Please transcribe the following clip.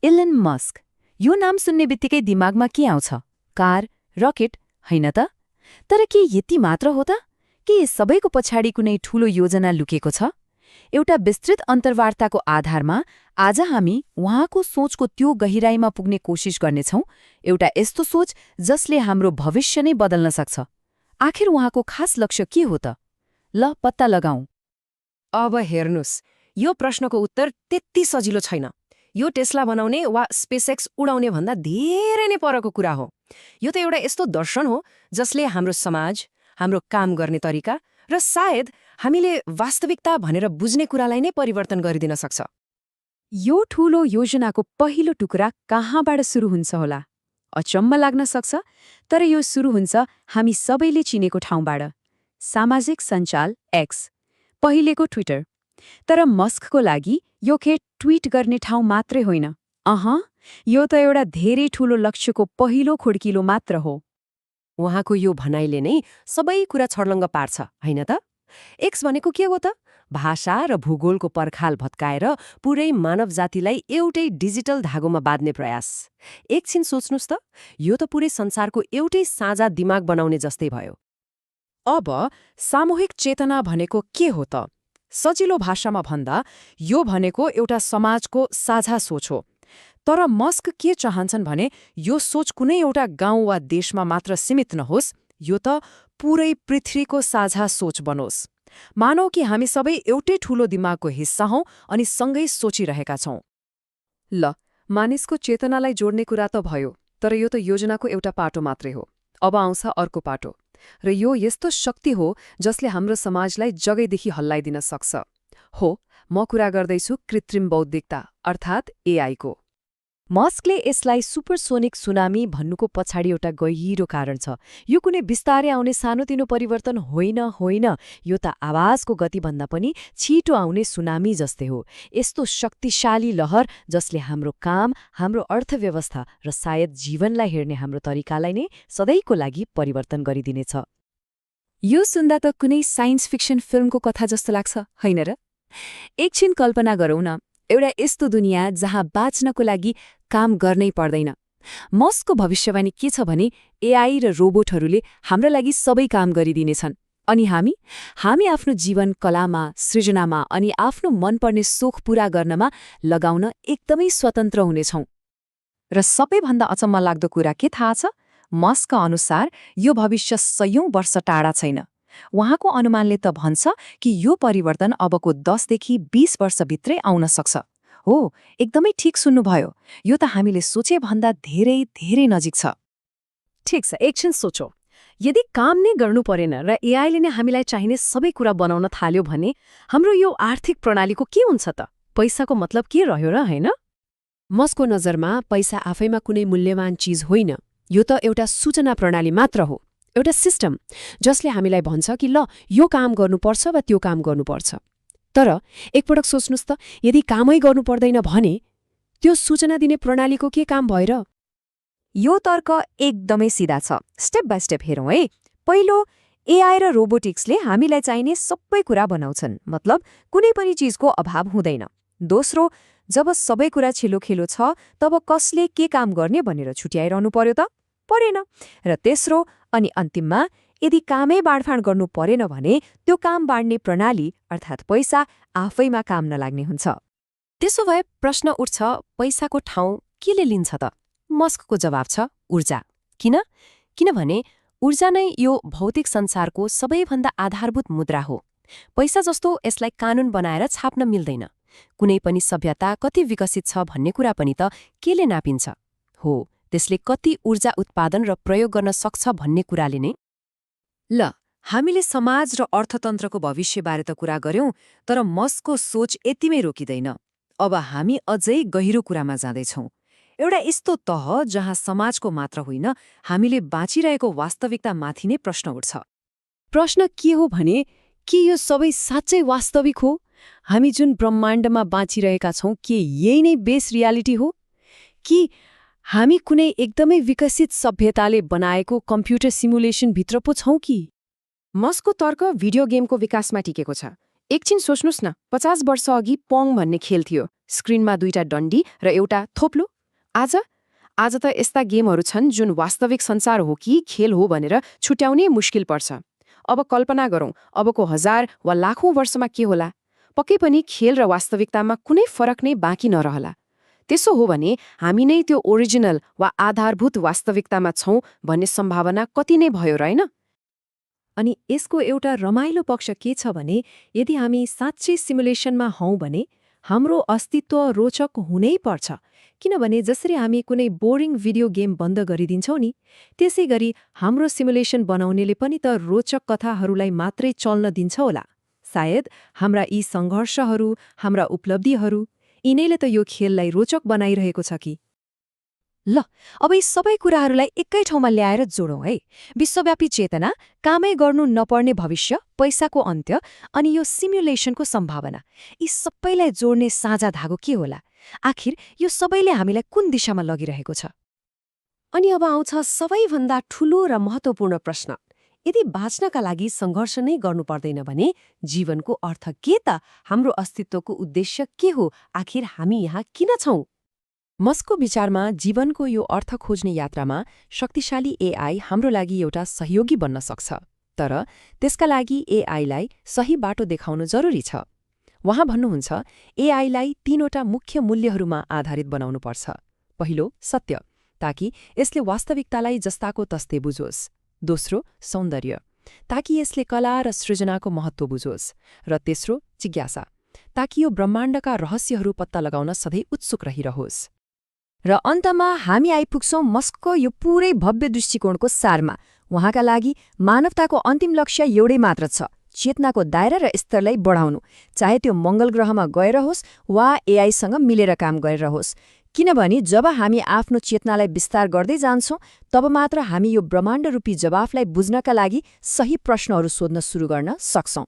Elon Musk. यो नाम सुन्ने बित्तिकै दिमागमा के आउँछ? कार, रकेट, होइन त? तर के यति मात्र हो त? के यस सबैको पछाडि कुनै ठूलो योजना लुकेको छ? एउटा विस्तृत अन्तर्वार्ताको आधारमा आज हामी उहाँको सोचको त्यो गहिराईमा पुग्ने कोसिस गर्नेछौँ, एउटा यस्तो सोच जसले हाम्रो भविष्य नै बदल्न सक्छ। आखिर उहाँको खास लक्ष्य के हो त? ल पत्ता लगाऊं। अब हेर्नुस्, यो प्रश्नको उत्तर त्यति सजिलो छैन। यो टेस्ला बनाउने वा स्पेसएक्स उडाउने भन्दा धेरै नै परको कुरा हो। यो त एउटा यस्तो दर्शन हो जसले हाम्रो समाज, हाम्रो काम गर्ने तरिका र सायद हामीले वास्तविकता भनेर बुझ्ने कुरालाई नै परिवर्तन गरिदिन सक्छ। यो ठूलो योजनाको पहिलो टुक्रा कहाँबाट सुरु हुन्छ होला? अचम्म लाग्न सक्छ, तर यो सुरु हुन्छ हामी सबैले चिनेको ठाउँबाट। सामाजिक सञ्जाल एक्स, पहिलेको ट्विटर। तर मस्कको लागि यो के ट्विट गर्ने ठाउँ मात्रै होइन। यो त एउटा धेरै ठूलो लक्ष्यको पहिलो खुड्किलो मात्र हो। उहाँको यो भनाइले नै सबै कुरा छर्लङ्ग पार्छ, होइन त? एक्स भनेको के हो त? भाषा र भूगोलको पर्खाल भत्काएर पुरै मानव जातिलाई एउटै डिजिटल धागोमा बाँध्ने प्रयास। एकछिन सोच्नुस् त, यो त पुरै संसारको एउटै साझा दिमाग बनाउने जस्तै भयो। अब सामूहिक चेतना भनेको के हो त? सजिलो भाषामा भन्दा यो भनेको एउटा समाजको साझा सोच हो। तर मस्क के चाहन्छन् भने यो सोच कुनै एउटा गाउँ वा देशमा मात्र सीमित नहोस्, यो त पुरै पृथ्वीको साझा सोच बनोस्। मानौ कि हामी सबै एउटै ठूलो दिमागको हिस्सा हौं अनि सँगै सोचिरहेका छौं। ल, मानिसको चेतनालाई जोड्ने कुरा त भयो, तर यो त योजनाको एउटा पाटो मात्रै हो। अब आउँछ अर्को पाटो, र यो यस्तो शक्ति हो जसले हाम्रो समाजलाई जगैदेखि हल्लाइदिन सक्छ। हो, म कुरा गर्दैछु कृत्रिम बौद्धिकता अर्थात् एआईको। मस्कले यसलाई सुपरसोनिक सुनामी भन्नुको पछाडि एउटा गहिरो कारण छ। यो कुनै बिस्तारै आउने सानोतिनो परिवर्तन होइन, यो त आवाजको गतिभन्दा पनि छिटो आउने सुनामी जस्तै हो। यस्तो शक्तिशाली लहर जसले हाम्रो काम, हाम्रो अर्थव्यवस्था र सायद जीवनलाई हेर्ने हाम्रो तरिकालाई नै सधैँको लागि परिवर्तन गरिदिनेछ। यो सुन्दा त कुनै साइन्स फिक्सन फिल्मको कथा जस्तो लाग्छ, होइन र? एकछिन कल्पना गरौँ न, एउटा यस्तो दुनियाँ जहाँ बाँच्नको लागि काम गर्नै पर्दैन। मस्कको भविष्यवाणी के छ भने एआई र रोबोटहरूले हाम्रा लागि सबै काम गरिदिनेछन्, अनि हामी आफ्नो जीवन कलामा, सृजनामा अनि आफ्नो मनपर्ने सोख पूरा गर्नमा लगाउन एकदमै स्वतन्त्र हुनेछौँ। र सबैभन्दा अचम्म लाग्दो कुरा के थाहा छ? मस्कका अनुसार यो भविष्य सयौं वर्ष टाढा छैन। उहाँको अनुमानले त भन्छ कि यो परिवर्तन अबको 10 देखि 20 वर्षभित्रै आउन सक्छ। हो, एकदमै ठिक सुन्नुभयो। यो त हामीले सोचे भन्दा धेरै धेरै नजिक छ। ठिक छ, एकछिन सोचौ। यदि काम नै गर्नु परेन र एआईले नै हामीलाई चाहिने सबै कुरा बनाउन थाल्यो भने हाम्रो यो आर्थिक प्रणालीको के हुन्छ त? पैसाको मतलब के रह्यो र, होइन? मस्कको नजरमा पैसा आफैमा कुनै मूल्यवान चिज होइन। यो त एउटा सूचना प्रणाली मात्र हो, एउटा सिस्टम जसले हामीलाई भन्छ कि ल यो काम गर्नुपर्छ वा त्यो काम गर्नुपर्छ। तर एकपटक सोच्नुस् त, यदि कामै गर्नु पर्दैन भने त्यो सूचना दिने प्रणालीको के काम भएर? यो तर्क एकदमै सिधा छ। स्टेप बाई स्टेप हेरौँ है। पहिलो, एआई र रोबोटिक्सले हामीलाई चाहिने सबै कुरा बनाउँछन्, मतलब कुनै पनि चिजको अभाव हुँदैन। दोस्रो, जब सबै कुरा छिलोखेलो छ तब कसले के काम गर्ने भनेर छुट्याइरहनु पर्यो त? परेन। र तेस्रो अनि अन्तिममा, यदि कामै बाँडफाँड गर्नु परेन भने त्यो काम बाँड्ने प्रणाली अर्थात् पैसा आफैमा काम नलाग्ने हुन्छ। त्यसो भए प्रश्न उठ्छ, पैसाको ठाउँ केले लिन्छ त? मस्कको जवाब छ ऊर्जा। किनभने ऊर्जा नै यो भौतिक संसारको सबैभन्दा आधारभूत मुद्रा हो। पैसा जस्तो यसलाई कानून बनाएर छाप्न मिल्दैन। कुनै पनि सभ्यता कति विकसित छ भन्ने कुरा पनि त केले नापिन्छ? हो, त्यसले कति ऊर्जा उत्पादन र प्रयोग गर्न सक्छ भन्ने कुराले नै। ल, हामीले समाज र अर्थतन्त्रको भविष्यबारे त कुरा गर्यौं, तर मस्कको सोच यतिमै रोकिँदैन। अब हामी अझै गहिरो कुरामा जाँदैछौँ। एउटा यस्तो तह जहाँ समाजको मात्र होइन, हामीले बाँचिरहेको वास्तविकतामाथि नै प्रश्न उठ्छ। प्रश्न के हो भने, के यो सबै साँच्चै वास्तविक हो? हामी जुन ब्रह्माण्डमा बाँचिरहेका छौँ, के यही नै बेस रियालिटी हो? कि हामी कुनै एकदमै विकसित सभ्यताले बनाएको कम्प्युटर सिमुलेसनभित्र पो छौँ कि? मस्कको तर्क भिडियो गेमको विकासमा टिकेको छ। एकछिन सोच्नुस् न, 50 वर्ष अघि पङ भन्ने खेल थियो। स्क्रिनमा 2टा डन्डी र एउटा थोप्लो। आज त यस्ता गेमहरू छन् जुन वास्तविक संसार हो कि खेल हो भनेर छुट्याउनै मुस्किल पर्छ। अब कल्पना गरौँ, अबको 1000 वा लाखौं वर्षमा के होला? पक्कै पनि खेल र वास्तविकतामा कुनै फरक नै बाँकी नरहला। त्यसो हो भने हामी नै त्यो ओरिजिनल वा आधारभूत वास्तविकतामा छौं भन्ने सम्भावना कति नै भयो र हैन? अनि यसको एउटा रमाइलो पक्ष के छ भने यदि हामी साँच्चै सिमुलेसनमा हौं भने हाम्रो अस्तित्व रोचक हुनै पर्छ। किनभने जसरी हामी कुनै बोरिङ भिडियो गेम बन्द गरिदिन्छौं नि, त्यसै गरी हाम्रो सिमुलेसन बनाउनेले पनि त रोचक कथाहरूलाई मात्रै चल्न दिन्छ होला। सायद हाम्रा यी सङ्घर्षहरू, हाम्रा उपलब्धिहरू यिनैले त यो खेललाई रोचक बनाइरहेको छ कि। ल, अब यी सबै कुराहरूलाई एकै ठाउँमा ल्याएर जोडौँ है। विश्वव्यापी चेतना, कामै गर्नु नपर्ने भविष्य, पैसाको अन्त्य अनि यो सिमुलेसनको सम्भावना, यी सबैलाई जोड्ने साझा धागो के होला? आखिर यो सबैले हामीलाई कुन दिशामा लगिरहेको छ? अनि अब आउँछ सबैभन्दा ठूलो र महत्त्वपूर्ण प्रश्न। यदि बाँच्नका लागि सङ्घर्ष नै गर्नु पर्दैन भने जीवनको अर्थ के त? हाम्रो अस्तित्वको उद्देश्य के हो? आखिर हामी यहाँ किन छौं? मस्कको विचारमा जीवनको यो अर्थ खोज्ने यात्रामा शक्तिशाली एआई हाम्रो लागि एउटा सहयोगी बन्न सक्छ। तर त्यसका लागि एआईलाई सही बाटो देखाउनु जरुरी छ। उहाँ भन्नुहुन्छ, एआईलाई 3वटा मुख्य मूल्यहरूमा आधारित बनाउनुपर्छ। पहिलो, सत्य, ताकि यसले वास्तविकतालाई जस्ताको तस्तै बुझोस्। दोस्रो, सौन्दर्य, ताकि यसले कला र सृजनाको महत्त्व बुझोस्। र तेस्रो, जिज्ञासा, ताकि यो ब्रह्माण्डका रहस्यहरू पत्ता लगाउन सधैँ उत्सुक रहिरहोस्। र अन्तमा हामी आइपुग्छौं मस्कको यो पुरै भव्य दृष्टिकोणको सारमा। उहाँका लागि मानवताको अन्तिम लक्ष्य एउटै मात्र छ, चेतनाको दायरा र स्तरलाई बढाउनु, चाहे त्यो मङ्गल ग्रहमा गएर होस् वा एआईसँग मिलेर काम गरेर होस्। किनभने जब हामी आफ्नो चेतनालाई विस्तार गर्दै जान्छौं तब मात्र हामी यो ब्रह्माण्ड रूपी जवाफलाई बुझ्नका लागि सही प्रश्नहरू सोध्न सुरु गर्न सक्छौं।